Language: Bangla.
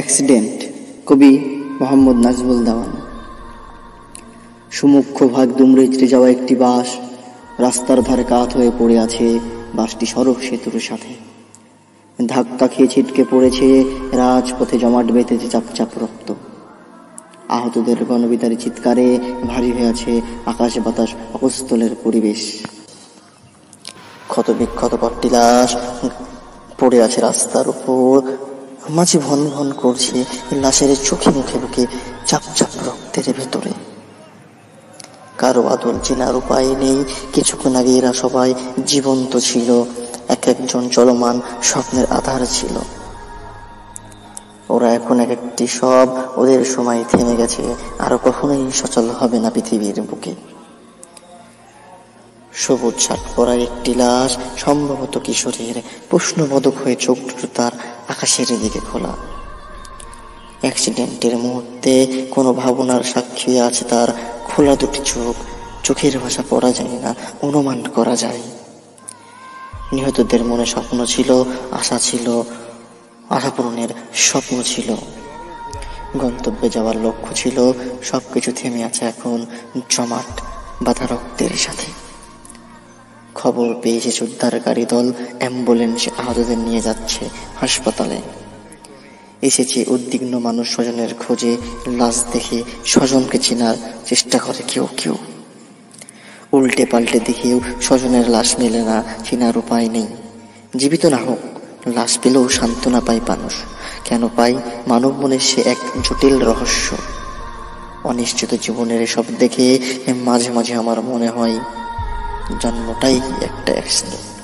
অ্যাক্সিডেন্ট। কবি মোহাম্মদ নাজমুল দেওয়ান। সুমুখ্য ভাগ দুমড়ে চিড়ে যাওয়া একটি বাস রাস্তার ধারে কাত হয়ে পড়ে আছে। বাসটি সড়ক সেতুর সাথে ধাক্কা খেয়ে ছিটকে পড়েছে। রাজপথে জমাট বেঁধেছে চাপচাপ রক্ত। আহতদের গণবিদারী চিৎকারে ভারী হয়ে আছে আকাশ বাতাস অকস্তলের পরিবেশ। ক্ষত বিক্ষত কয়েকটি লাশ পড়ে আছে রাস্তার উপর। মাঝে ভন ভন করছে লাশের চোখে মুখে বুকে চাপচাপ রক্তের ভেতরে। কারো আদল চেনার উপায় নেই। কিছুক্ষণ আগে এরা সবাই জীবন্ত ছিল, এক একজন চলমান স্বপ্নের আধার ছিল। ওরা এখন এক একটি সব, ওদের সময় থেমে গেছে, আর কখনোই সচল হবে না পৃথিবীর বুকে। সবুজ শার্ট পরা একটি লাশ, সম্ভবত কিশোরের, প্রশ্নবোধক হয়ে চোখ দুটো তার আকাশের দিকে খোলা। অ্যাক্সিডেন্টের মুহূর্তে কোনো ভাবনার সাক্ষী আছে তার খোলা দুটি চোখ। চোখের ভাষা পড়া যায় না, অনুমান করা যায়। নিহতদের মনে স্বপ্ন ছিল, আশা ছিল, আশা পূরণের স্বপ্ন ছিল, গন্তব্যে যাওয়ার লক্ষ্য ছিল। সবকিছু থেমে আছে এখন জমাট বাঁধা রক্তের সাথে। খবর পেয়েছে উদ্ধারকারী দল, অ্যাম্বুলেন্সে আহতদের নিয়ে যাচ্ছে হাসপাতালে। এসেছে উদ্বিগ্ন মানুষ স্বজনের খোঁজে। লাশ দেখে স্বজনকে চেনার চেষ্টা করে কেউ কেউ। উল্টে পাল্টে দেখেও স্বজনের লাশ মেলে না, চেনার উপায় নেই। জীবিত না হোক, লাশ পেলেও সান্ত্বনা পায় মানুষ। কেন পাই? মানব মনের সে এক জটিল রহস্য। অনিশ্চিত জীবনের এসব দেখে মাঝে মাঝে আমার মনে হয় জন্মটাই একটা অ্যাক্সিডেন্ট।